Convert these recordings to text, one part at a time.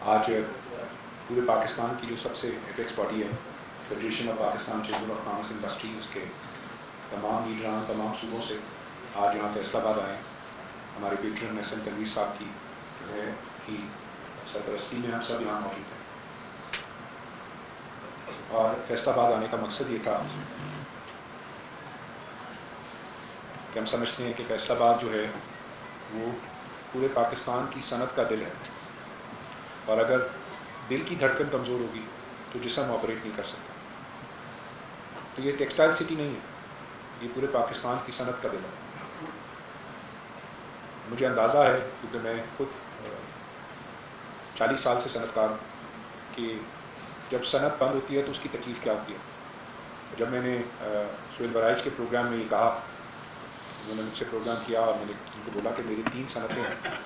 آج پورے پاکستان کی جو سب سے اپیکس باڈی ہے federation of Pakistan chamber of commerce industry, اس کے تمام لیڈران تمام صوبوں سے آج یہاں فیصل آباد آئے ہیں. ہمارے پیٹرن احسن تنویر صاحب کی جو ہے کی سرپرستی میں ہم سب یہاں موجود ہیں. اور فیصل آباد آنے کا مقصد یہ تھا کہ ہم سمجھتے ہیں کہ فیصل آباد جو ہے وہ پورے پاکستان کی صنعت کا دل ہے، اور اگر دل کی دھڑکن کمزور ہوگی تو جسم آپریٹ نہیں کر سکتا. تو یہ ٹیکسٹائل سٹی نہیں ہے، یہ پورے پاکستان کی صنعت کا دل ہے. مجھے اندازہ ہے کیونکہ میں خود 40 سال سے صنعت کار ہوں کہ جب صنعت بند ہوتی ہے تو اس کی تکلیف کیا ہوتی ہے. جب میں نے سہیل برائج کے پروگرام میں یہ کہا، انہوں نے مجھ سے پروگرام کیا اور میں نے ان کو بولا کہ میری 3 صنعتیں ہیں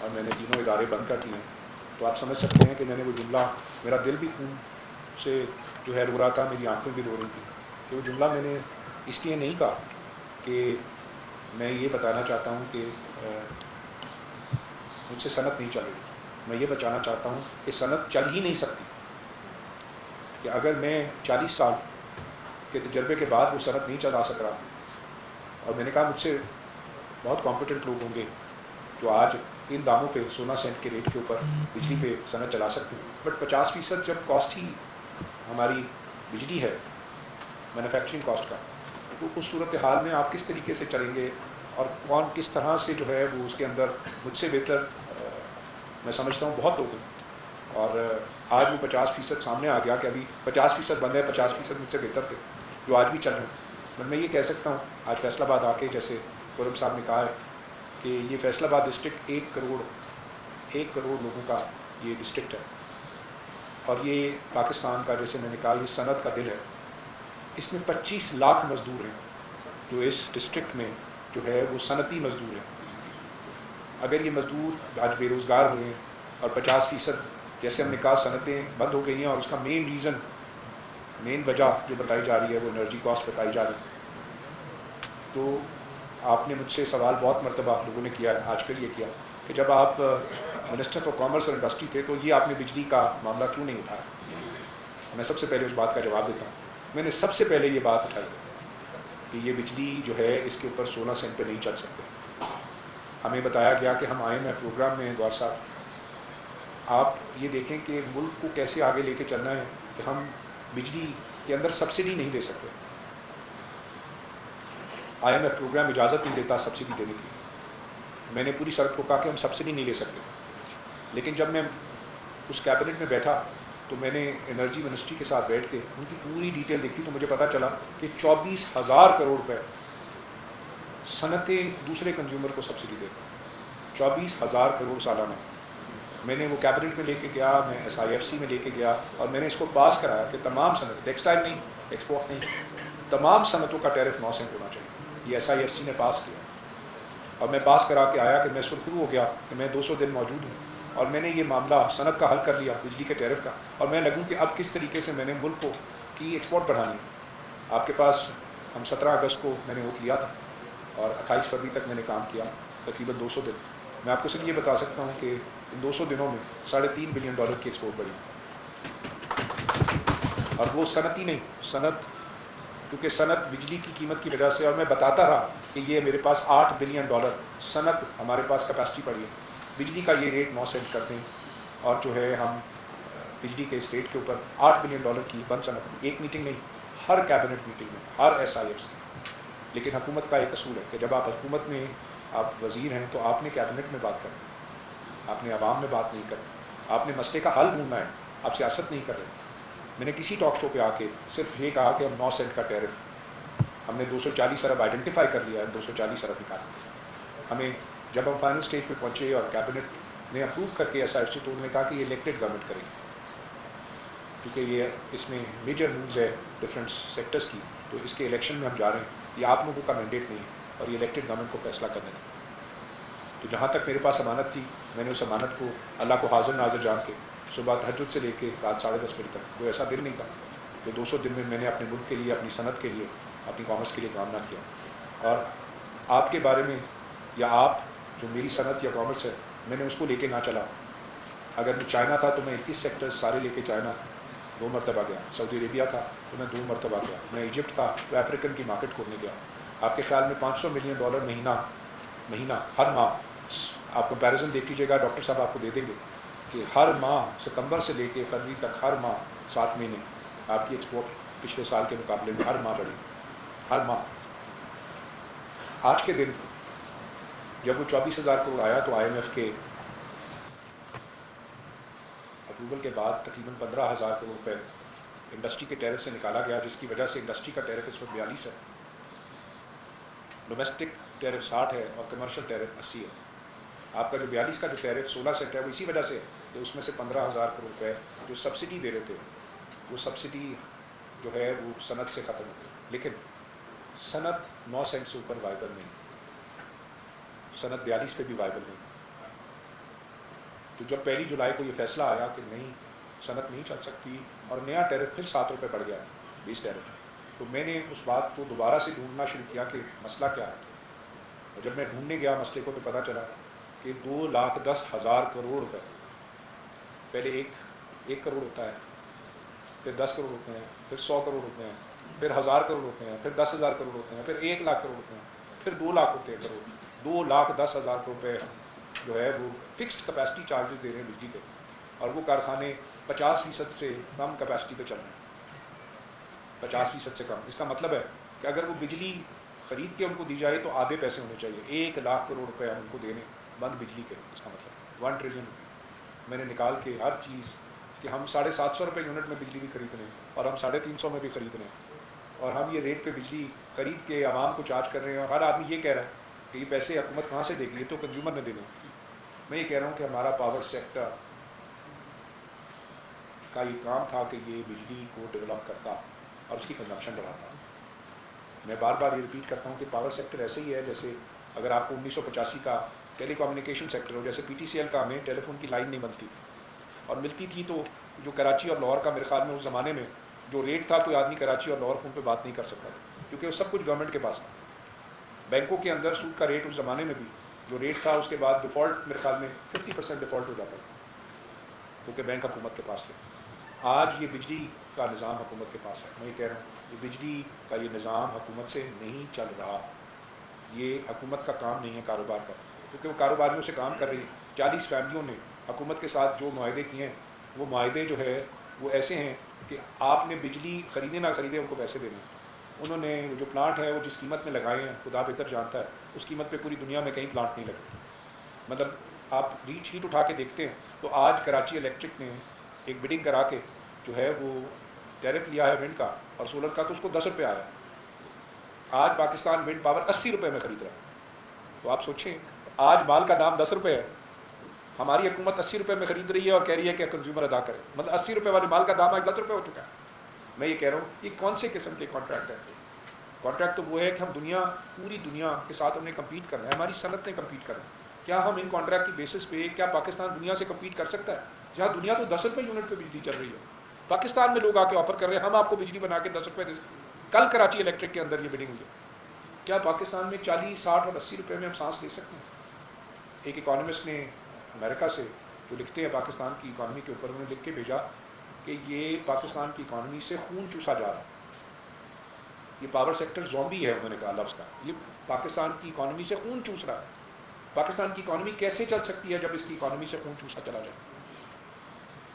اور میں نے تینوں ادارے بند کر دیے ہیں، تو آپ سمجھ سکتے ہیں کہ میں نے وہ جملہ، میرا دل بھی خون سے جو ہے رو رہا تھا، میری آنکھیں بھی رو رہی تھیں. کہ وہ جملہ میں نے اس لیے نہیں کہا کہ میں یہ بتانا چاہتا ہوں کہ مجھ سے صنعت نہیں چل رہی. میں یہ بچانا چاہتا ہوں کہ صنعت چل ہی نہیں سکتی، کہ اگر میں 40 سال کے تجربے کے بعد وہ صنعت نہیں چلا سک رہا. اور میں نے کہا مجھ سے بہت کمپیٹنٹ لوگ ہوں گے جو آج ان داموں پہ 16 سینٹ کے ریٹ کے اوپر بجلی پہ صنعت چلا سکتے ہیں، بٹ 50% جب کاسٹ ہی ہماری بجلی ہے مینوفیکچرنگ کاسٹ کا، تو اس صورتحال میں آپ کس طریقے سے چلیں گے اور کون کس طرح سے جو ہے وہ اس کے اندر مجھ سے بہتر میں سمجھتا ہوں بہت لوگ ہیں. اور آج وہ 50% سامنے آ گیا کہ ابھی 50% بند ہے، 50% مجھ سے بہتر تھے جو آج بھی چل رہے ہیں. میں یہ کہہ سکتا ہوں آج فیصل آباد آ کے، جیسے قرب صاحب نے کہا ہے کہ یہ فیصل آباد ڈسٹرکٹ 1 کروڑ لوگوں کا یہ ڈسٹرکٹ ہے، اور یہ پاکستان کا، جیسے میں نے کہا، یہ صنعت کا دل ہے. اس میں 25 لاکھ مزدور ہیں جو اس ڈسٹرکٹ میں جو ہے وہ صنعتی مزدور ہیں. اگر یہ مزدور آج بے روزگار ہوئے ہیں اور 50% جیسے ہم نے کہا صنعتیں بند ہو گئی ہیں، اور اس کا مین وجہ جو بتائی جا رہی ہے وہ انرجی کاسٹ بتائی جا رہی ہے. تو آپ نے مجھ سے سوال بہت مرتبہ لوگوں نے کیا ہے، آج پھر یہ کیا کہ جب آپ منسٹر فار کامرس اور انڈسٹری تھے تو یہ آپ نے بجلی کا معاملہ کیوں نہیں اٹھایا. میں سب سے پہلے اس بات کا جواب دیتا ہوں. میں نے سب سے پہلے یہ بات اٹھائی کہ یہ بجلی جو ہے اس کے اوپر 16 سینٹ پہ نہیں چل سکتے. ہمیں بتایا گیا کہ ہم آئے ہیں پروگرام میں، گور صاحب آپ یہ دیکھیں کہ ملک کو کیسے آگے لے کے چلنا ہے کہ ہم بجلی کے اندر سبسڈی نہیں دے سکتے. IMF پروگرام اجازت نہیں دیتا سبسڈی دینے کی. میں نے پوری سڑک کو کہا کہ ہم سبسڈی نہیں لے سکتے. لیکن جب میں اس کیبنٹ میں بیٹھا تو میں نے انرجی منسٹری کے ساتھ بیٹھ کے ان کی پوری ڈیٹیل دیکھی تو مجھے پتہ چلا کہ 24,000 کروڑ روپے صنعتیں دوسرے کنزیومر کو سبسڈی دیتے ہیں. 24,000 کروڑ سالانہ. میں نے وہ کیبنٹ میں لے کے گیا، میں SIFC میں لے کے گیا، اور میں نے اس کو پاس کرایا کہ تمام صنعت، ٹیکسٹائل نہیں، ایکسپورٹ نہیں، تمام صنعتوں کا ٹیرف 9 سینٹ ہونا چاہیے. یہ SIFC نے پاس کیا، اور میں پاس کرا کے آیا کہ میں سرخرو ہو گیا کہ میں 200 دن موجود ہوں، اور میں نے یہ معاملہ صنعت کا حل کر لیا، بجلی کے ٹیرف کا. اور میں لگوں کہ اب کس طریقے سے میں نے ملک کو کی ایکسپورٹ بڑھانی ہے. آپ کے پاس ہم 17 اگست کو میں نے ووٹ لیا تھا اور 28 فروری تک میں نے کام کیا، تقریباً 200 دن. میں آپ کو صرف یہ بتا سکتا ہوں کہ ان 200 دنوں میں $3.5 بلین کی ایکسپورٹ بڑھی. اور وہ صنعتی نہیں، صنعت، کیونکہ صنعت بجلی کی قیمت کی وجہ سے، اور میں بتاتا رہا کہ یہ میرے پاس $8 بلین صنعت ہمارے پاس کیپیسٹی پڑی ہے. بجلی کا یہ ریٹ 9 سینٹ کر دیں، اور جو ہے ہم بجلی کے اس ریٹ کے اوپر $8 بلین کی بند صنعت. ایک میٹنگ نہیں، ہر کیبنٹ میٹنگ میں، ہر SIFC. لیکن حکومت کا ایک اصول ہے کہ جب آپ حکومت میں آپ وزیر ہیں تو آپ نے کیبنٹ میں بات کرنی، آپ نے عوام میں بات نہیں کرنی، آپ نے مسئلے کا حل ڈھونڈنا ہے، آپ سیاست نہیں کر رہے. میں نے کسی ٹاک شو پہ آ کے صرف یہ کہا کہ ہم 9 سینٹ کا ٹیرف، ہم نے 240 ارب آئیڈینٹیفائی کر لیا ہے، 240 ارب نکال. ہمیں جب ہم فائنل سٹیج پہ پہنچے اور کیبنٹ نے اپروو کر کے SIFC، تو انہوں نے کہا کہ یہ الیکٹڈ گورنمنٹ کرے گی، کیونکہ یہ اس میں میجر مووز ہے ڈفرینٹ سیکٹرز کی، تو اس کے الیکشن میں ہم جا رہے ہیں، یہ آپ لوگوں کا مینڈیٹ نہیں ہے، اور یہ الیکٹڈ گورنمنٹ کو فیصلہ کرنا ہے. تو جہاں تک میرے پاس امانت تھی، میں نے اس امانت کو اللہ کو حاضر ناظر جان کے صبح تہجد سے لے کے رات 10:30 بجے تک، کوئی ایسا دن نہیں تھا جو 200 دن میں نے اپنے ملک کے لیے، اپنی صنعت کے لیے، اپنی کامرس کے لیے کام نہ کیا. اور آپ کے بارے میں، یا آپ جو میری صنعت یا کامرس ہے، میں نے اس کو لے کے نہ چلا. اگر میں چائنا تھا تو میں 21 سیکٹر سارے لے کے چائنا 2 مرتبہ گیا. سعودی عربیہ تھا تو میں 2 مرتبہ گیا. میں ایجپٹ تھا تو افریقن کی مارکیٹ کھولنے گیا. آپ کے خیال میں $500 ملین مہینہ ہر ماہ آپ کمپیریزن دیکھ لیجیے گا, ڈاکٹر صاحب آپ کو دے دیں گے کہ ہر ماہ ستمبر سے لے کے فروری تک ہر ماہ 7 مہینے آپ کی ایکسپورٹ پچھلے سال کے مقابلے میں ہر ماہ بڑھی, ہر ماہ. آج کے دن جب وہ 24,000 کروڑ آیا تو IMF کے اپروول کے بعد تقریباً 15,000 کروڑ روپے انڈسٹری کے ٹیرف سے نکالا گیا, جس کی وجہ سے انڈسٹری کا ٹیرف اس وقت 42 ہے, ڈومیسٹک ٹیرف 60 ہے اور کمرشل ٹیرف 80 ہے. آپ کا جو 42 کا جو ٹیرف 16 سیٹ ہے وہ اسی وجہ سے کہ اس میں سے 15,000 کروڑ روپے جو سبسڈی دے رہے تھے وہ سبسڈی جو ہے وہ صنعت سے ختم ہو گئی. لیکن صنعت 9 سینٹ سے اوپر وائبل نہیں, صنعت 42 پہ بھی وائبل نہیں. تو جب 1 جولائی کو یہ فیصلہ آیا کہ نہیں صنعت نہیں چل سکتی اور نیا ٹیرف پھر 7 روپے بڑھ گیا 20 ٹیرف, تو میں نے اس بات کو دوبارہ سے ڈھونڈنا شروع کیا کہ مسئلہ کیا ہے. اور جب میں ڈھونڈنے گیا مسئلے کو تو پتہ چلا کہ 2,10,000 کروڑ روپے, پہلے 1 کروڑ ہوتا ہے, پھر 10 کروڑ ہوتے ہیں, پھر 100 کروڑ ہوتے ہیں, پھر 1,000 کروڑ ہوتے ہیں, پھر 10,000 کروڑ ہوتے ہیں, پھر 1 لاکھ کروڑ ہوتے ہیں, پھر 2 لاکھ ہوتے ہیں کروڑ. 2,10,000 روپے جو ہے وہ فکسڈ کیپیسٹی چارجز دے رہے ہیں بجلی کے, اور وہ کارخانے 50% سے کم کیپیسٹی پہ چل رہے ہیں, 50% سے کم. اس کا مطلب ہے کہ اگر وہ بجلی خرید کے ان کو دی جائے تو آدھے پیسے ہونے چاہیے. 1 لاکھ کروڑ روپے ان کو دینے بند بجلی کے. اس کا مطلب 1 ٹریلین میں نے نکال کے ہر چیز کہ ہم 750 روپے یونٹ میں بجلی بھی خرید رہے ہیں اور ہم 350 میں بھی خرید رہے ہیں, اور ہم یہ ریٹ پہ بجلی خرید کے عوام کو چارج کر رہے ہیں, اور ہر آدمی یہ کہہ رہا ہے کہ یہ پیسے حکومت کہاں سے دے گی, یہ تو کنزیومر نے دینے. میں یہ کہہ رہا ہوں کہ ہمارا پاور سیکٹر کا یہ کام تھا کہ یہ بجلی کو ڈیولپ کرتا اور اس کی کنزمپشن بڑھاتا. میں بار بار یہ ریپیٹ کرتا ہوں کہ پاور سیکٹر ایسے ہی ہے جیسے اگر آپ کو 1985 کا ٹیلی کمیونیکیشن سیکٹر ہو, جیسے PTCL کا ہمیں ٹیلی فون کی لائن نہیں ملتی تھی, اور ملتی تھی تو جو کراچی اور لاہور کا میرے خیال میں اس زمانے میں جو ریٹ تھا کوئی آدمی کراچی اور لاہور فون پہ بات نہیں کر سکتا تھا, کیونکہ وہ سب کچھ گورنمنٹ کے پاس تھا. بینکوں کے اندر سود کا ریٹ اس زمانے میں بھی جو ریٹ تھا اس کے بعد ڈیفالٹ میرے خیال میں 50% ڈیفالٹ ہو جاتا تھا, کیونکہ بینک حکومت کے پاس تھے. آج یہ بجلی کا نظام حکومت کے پاس ہے. میں یہ کہہ رہا ہوں کہ بجلی کا یہ نظام حکومت سے نہیں چل رہا, یہ حکومت کا کام نہیں ہے کاروبار کا, کیونکہ وہ کاروباریوں سے کام کر رہی ہے. 40 فیملیوں نے حکومت کے ساتھ جو معاہدے کیے ہیں وہ معاہدے جو ہے وہ ایسے ہیں کہ آپ نے بجلی خریدے نہ خریدے ان کو پیسے دینے. انہوں نے جو پلانٹ ہے وہ جس قیمت میں لگائے ہیں خدا بہتر جانتا ہے, اس قیمت پہ پوری دنیا میں کہیں پلانٹ نہیں لگے. مطلب آپ ریچ ہیٹ اٹھا کے دیکھتے ہیں تو آج کراچی الیکٹرک نے ایک بڈنگ کرا کے جو ہے وہ ٹیرف لیا ہے ونڈ کا اور سولر کا, تو اس کو 10 روپے آیا. آج پاکستان ونڈ پاور 80 روپے میں خرید رہا ہے. تو آپ سوچیں آج مال کا دام 10 روپے ہے, ہماری حکومت 80 روپے میں خرید رہی ہے اور کہہ رہی ہے کہ کنزیومر ادا کرے. مطلب 80 روپے والے مال کا دام آج 10 روپے ہو چکا ہے. میں یہ کہہ رہا ہوں یہ کون سے قسم کے کانٹریکٹ ہے؟ کانٹریکٹ تو وہ ہے کہ ہم پوری دنیا کے ساتھ ہم نے کمپیٹ کرنا ہے, ہماری صنعت نے کمپیٹ کرنا ہے. کیا ہم ان کانٹریکٹ کی بیسس پہ کیا پاکستان دنیا سے کمپیٹ کر سکتا ہے؟ جہاں دنیا تو 10 روپے یونٹ پہ بجلی چل رہی ہے, پاکستان میں لوگ آ کے آفر کر رہے ہیں ہم آپ کو بجلی بنا کے 10 روپے دے. کل کراچی الیکٹرک کے اندر یہ بڈنگ ہوئی ہے. کیا پاکستان میں 40, 60 اور 80 روپے میں ہم سانس لے سکتے ہیں؟ ایک اکانومسٹ نے امریکہ سے جو لکھتے ہیں پاکستان کی اکانومی کے اوپر, انہوں نے لکھ کے بھیجا کہ یہ پاکستان کی اکانومی سے خون چوسا جا رہا ہے. یہ پاور سیکٹر زومبی ہے, انہوں نے کہا لفظ کا. یہ پاکستان کی اکانومی سے خون چوس رہا ہے. پاکستان کی اکانومی کیسے چل سکتی ہے جب اس کی اکانومی سے خون چوسا چلا جائے؟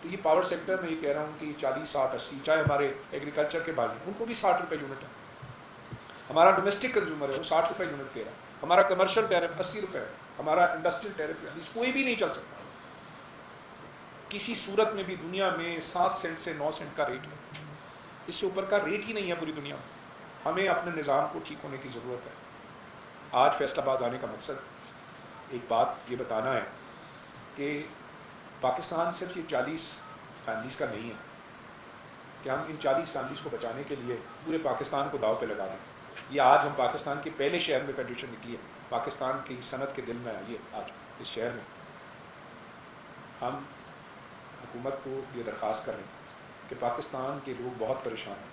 تو یہ پاور سیکٹر میں یہ کہہ رہا ہوں کہ 40, 60, 80, چاہے ہمارے ایگریکلچر کے بھائی ان کو بھی 60 روپے یونٹ ہے. ہمارا ڈومیسٹک کنزیومر ہے وہ 60 روپے یونٹ دے رہا ہے. ہمارا کمرشل ٹیرف 80 روپے ہے. ہمارا انڈسٹریل ٹیرف کوئی بھی نہیں چل سکتا. کسی صورت میں بھی دنیا میں 7 سینٹ سے 9 سینٹ کا ریٹ ہے, اس سے اوپر کا ریٹ ہی نہیں ہے پوری دنیا میں. ہمیں اپنے نظام کو ٹھیک ہونے کی ضرورت ہے. آج فیصل آباد آنے کا مقصد ایک بات یہ بتانا ہے کہ پاکستان صرف یہ 40 فیملیز کا نہیں ہے کہ ہم ان 40 فیملیز کو بچانے کے لیے پورے پاکستان کو داؤ پہ لگا دیں. یہ آج ہم پاکستان کے پہلے شہر میں فیڈریشن نکلی ہے, پاکستان کی صنعت کے دل میں آئی ہے. آج اس شہر میں ہم حکومت کو یہ درخواست کریں کہ پاکستان کے لوگ بہت پریشان ہیں,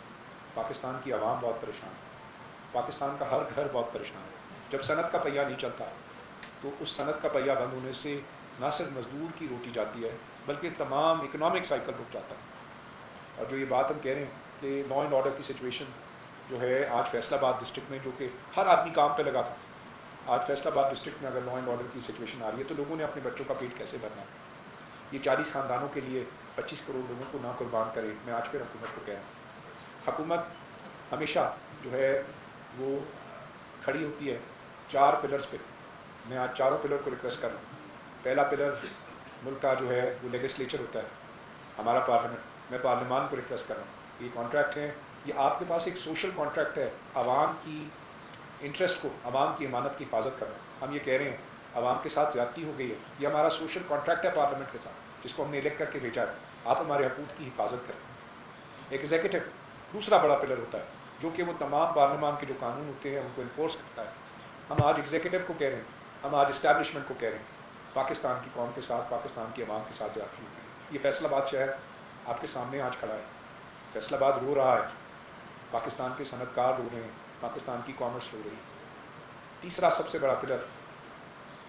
پاکستان کی عوام بہت پریشان ہے, پاکستان کا ہر گھر بہت پریشان ہے. جب صنعت کا پہیہ نہیں چلتا تو اس صنعت کا پہیہ بند ہونے سے نہ صرف مزدور کی روٹی جاتی ہے بلکہ تمام اکنامک سائیکل رک جاتا ہے. اور جو یہ بات ہم کہہ رہے ہیں کہ لا اینڈ آرڈر کی سچویشن جو ہے آج فیصل آباد ڈسٹرکٹ میں، جو کہ ہر آدمی کام پہ لگا تھا، آج فیصل آباد ڈسٹرکٹ میں اگر لا اینڈ آرڈر کی سچویشن آ رہی ہے تو لوگوں نے اپنے بچوں کا پیٹ کیسے بھرنا ہے؟ یہ 40 خاندانوں کے لیے 25 کروڑ لوگوں کو نہ قربان کرے. میں آج پھر حکومت کو کہہ رہا ہوں، حکومت ہمیشہ جو ہے وہ کھڑی ہوتی ہے 4 پلرز پہ. میں آج چاروں پلر کو ریکویسٹ کر رہا ہوں. پہلا پلر ملک کا جو ہے وہ لیجسلیچر ہوتا ہے، ہمارا پارلیمنٹ. میں پارلیمان کو ریکویسٹ کر رہا ہوں، یہ کانٹریکٹ ہے، یہ آپ کے پاس ایک سوشل کانٹریکٹ ہے، عوام کی انٹرسٹ کو، عوام کی امانت کی حفاظت کرنا. ہم یہ کہہ رہے ہیں عوام کے ساتھ زیادتی ہو گئی ہے، یہ ہمارا سوشل کانٹریکٹ ہے پارلیمنٹ کے ساتھ، جس کو ہم نے الیکٹ کر کے بھیجا ہے. آپ ہمارے حقوق کی حفاظت کریں. ایگزیکٹو دوسرا بڑا پلر ہوتا ہے جو کہ وہ تمام پارلیمان کے جو قانون ہوتے ہیں ان کو انفورس کرتا ہے. ہم آج ایگزیکٹو کو کہہ رہے ہیں، ہم آج اسٹیبلشمنٹ کو کہہ رہے ہیں پاکستان کی قوم کے ساتھ، پاکستان کی عوام کے ساتھ زیادتی ہوتی ہے. یہ فیصل آباد شہر آپ کے سامنے آج کھڑا ہے. فیصل آباد رو رہا ہے، پاکستان کے صنعت کار رو رہے ہیں، پاکستان کی کامرس رو رہی ہے. تیسرا سب سے بڑا پلر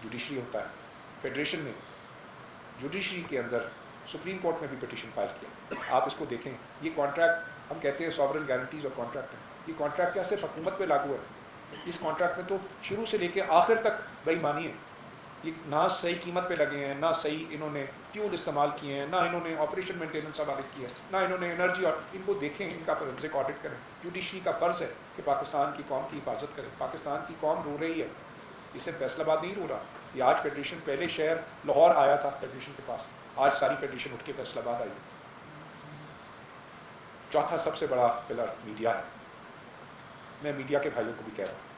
جوڈیشری ہوتا ہے. فیڈریشن نے جوڈیشری کے اندر سپریم کورٹ میں بھی پٹیشن فائل کیا. آپ اس کو دیکھیں، یہ کانٹریکٹ ہم کہتے ہیں سوورن گارنٹیز اور کانٹریکٹ ہے، یہ کانٹریکٹ کیا صرف حکومت پہ لاگو ہے؟ اس کانٹریکٹ میں تو شروع سے لے کے آخر تک بے ایمانی ہے. یہ نہ صحیح قیمت پہ لگے ہیں، نہ صحیح انہوں نے فیول استعمال کیے ہیں، نہ انہوں نے آپریشن مینٹیننس حوالے کی ہے، نہ انہوں نے انرجی. اور ان کو دیکھیں، ان کا فورینسک آڈٹ کریں. جوڈیشری کا فرض ہے کہ پاکستان کی قوم کی حفاظت کرے. پاکستان کی قوم رو رہی ہے، اس سے فیصل آباد نہیں رو رہا. یہ آج فیڈریشن، پہلے شہر لاہور آیا تھا فیڈریشن کے پاس، آج ساری فیڈریشن اٹھ کے فیصل آباد آئی. چوتھا سب سے بڑا پلر میڈیا ہے. میں میڈیا کے بھائیوں کو بھی کہہ رہا ہوں،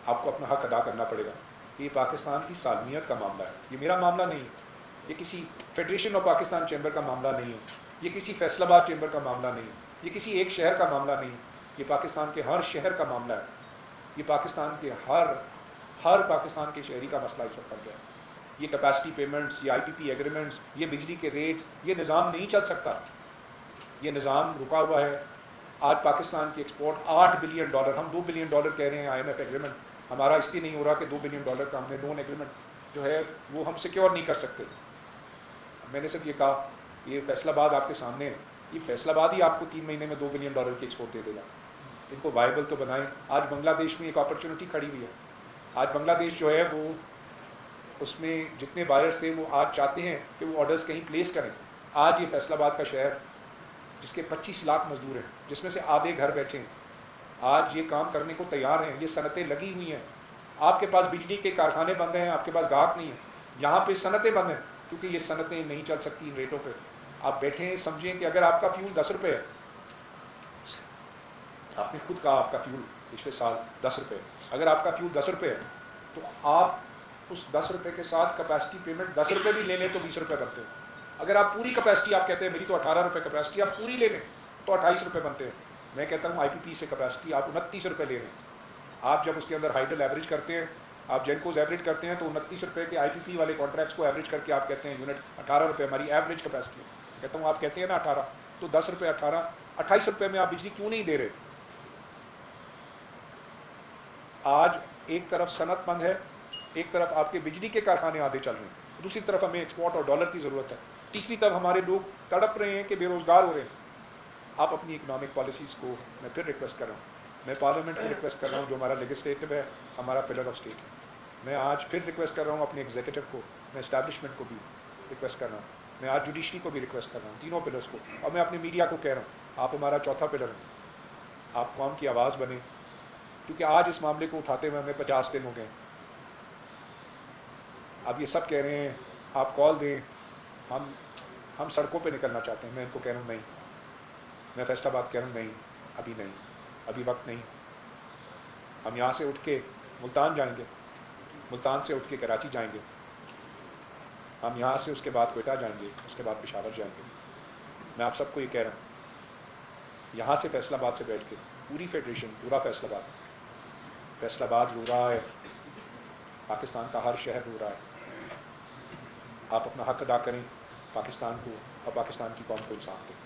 آپ کو اپنا حق ادا کرنا پڑے گا. یہ پاکستان کی سالمیت کا معاملہ ہے، یہ میرا معاملہ نہیں ہے، یہ کسی فیڈریشن آف پاکستان چیمبر کا معاملہ نہیں ہے، یہ کسی فیصل آباد چیمبر کا معاملہ نہیں ہے، یہ کسی ایک شہر کا معاملہ نہیں ہے، یہ پاکستان کے ہر شہر کا معاملہ ہے. یہ پاکستان کے ہر پاکستان کے شہری کا مسئلہ اس وقت بن گیا ہے. یہ کیپیسٹی پیمنٹس، یہ IPP ایگریمنٹس، یہ بجلی کے ریٹ، یہ نظام نہیں چل سکتا. یہ نظام رکا ہوا ہے. آج پاکستان کی ایکسپورٹ $8 بلین، ہم $2 بلین کہہ رہے ہیں. IMF ایگریمنٹ ہمارا اس لیے نہیں ہو رہا کہ $2 بلین کا ہم نے لون ایگریمنٹ جو ہے وہ ہم سیکیور نہیں کر سکتے. میں نے صرف یہ کہا، یہ فیصل آباد آپ کے سامنے ہے، یہ فیصل آباد ہی آپ کو 3 مہینے میں $2 بلین کی ایکسپورٹ دے دے گا. ان کو وائبل تو بنائیں. آج بنگلہ دیش میں ایک اپرچونٹی کھڑی ہوئی ہے. آج بنگلہ دیش جو ہے وہ اس میں جتنے بائرس تھے وہ آج چاہتے ہیں کہ وہ آرڈرز کہیں پلیس کریں. آج یہ فیصل آباد کا شہر جس کے 25 لاکھ مزدور ہیں، جس میں سے آدھے گھر بیٹھے ہیں، آج یہ کام کرنے کو تیار ہیں. یہ صنعتیں لگی ہوئی ہیں. آپ کے پاس بجلی کے کارخانے بند ہیں، آپ کے پاس گاہک نہیں ہے. یہاں پہ صنعتیں بند ہیں کیونکہ یہ صنعتیں نہیں چل سکتی ان ریٹوں پہ. آپ بیٹھے ہیں، سمجھیں کہ اگر آپ کا فیول 10 روپے ہے، آپ نے خود کہا آپ کا فیول پچھلے سال 10 روپے، اگر آپ کا فیول 10 روپے ہے تو آپ اس 10 روپے کے ساتھ کیپیسٹی پیمنٹ 10 روپے بھی لے لیں تو 20 روپے بنتے ہیں. اگر آپ پوری کیپیسٹی، آپ کہتے ہیں میری تو 18 روپے کیپیسٹی، آپ پوری لے لیں تو 28 روپے بنتے ہیں. میں کہتا ہوں IPP سے کیپیسٹی آپ 29 روپے لے لیں. آپ جب اس کے اندر ہائیڈل ایوریج کرتے ہیں، آپ جینکوز ایوریج کرتے ہیں تو 29 روپے کے IPP والے کانٹریکٹس کو ایوریج کر کے آپ کہتے ہیں یونٹ 18 روپے ہماری ایوریج کیپیسٹی ہے. کہتا ہوں آپ کہتے ہیں نا 18، تو 10 روپے 18، 28 روپے میں آپ بجلی کیوں نہیں دے رہے؟ آج ایک طرف صنعت بند ہے، ایک طرف آپ کے بجلی کے کارخانے آدھے چل رہے ہیں، دوسری طرف ہمیں ایکسپورٹ اور ڈالر کی ضرورت ہے، تیسری طرف ہمارے لوگ تڑپ رہے ہیں کہ بے روزگار ہو رہے ہیں. آپ اپنی اکنامک پالیسیز کو، میں پھر ریکویسٹ کر رہا ہوں، میں پارلیمنٹ کو ریکویسٹ کر رہا ہوں جو ہمارا لیجسلیٹو ہے، ہمارا پلر آف اسٹیٹ ہے. میں آج پھر ریکویسٹ کر رہا ہوں اپنے ایگزیکٹو کو، میں اسٹیبلشمنٹ کو بھی ریکویسٹ کر رہا ہوں، میں آج جوڈیشری کو بھی ریکویسٹ کر رہا ہوں، تینوں پلرس کو. اور میں اپنے میڈیا کو کہہ رہا ہوں، آپ ہمارا چوتھا پلر ہیں، آپ قوم کی آواز بنیں. کیونکہ آج اس معاملے کو اٹھاتے ہوئے ہمیں 50 دن ہو گئے. اب یہ سب کہہ رہے ہیں آپ کال دیں، ہم سڑکوں پہ نکلنا چاہتے ہیں. میں ان کو کہہ رہا ہوں نہیں، میں فیصل آباد کہہ رہا ہوں نہیں، ابھی نہیں، ابھی وقت نہیں. ہم یہاں سے اٹھ کے ملتان جائیں گے، ملتان سے اٹھ کے کراچی جائیں گے، ہم یہاں سے اس کے بعد کوئٹہ جائیں گے، اس کے بعد پشاور جائیں گے. میں آپ سب کو یہ کہہ رہا ہوں، یہاں سے فیصل آباد سے بیٹھ کے پوری فیڈریشن، پورا فیصل آباد رو رہا ہے، پاکستان کا ہر شہر رو رہا ہے. آپ اپنا حق ادا کریں، پاکستان کو اور پاکستان کی قوم کو انصاف دیں.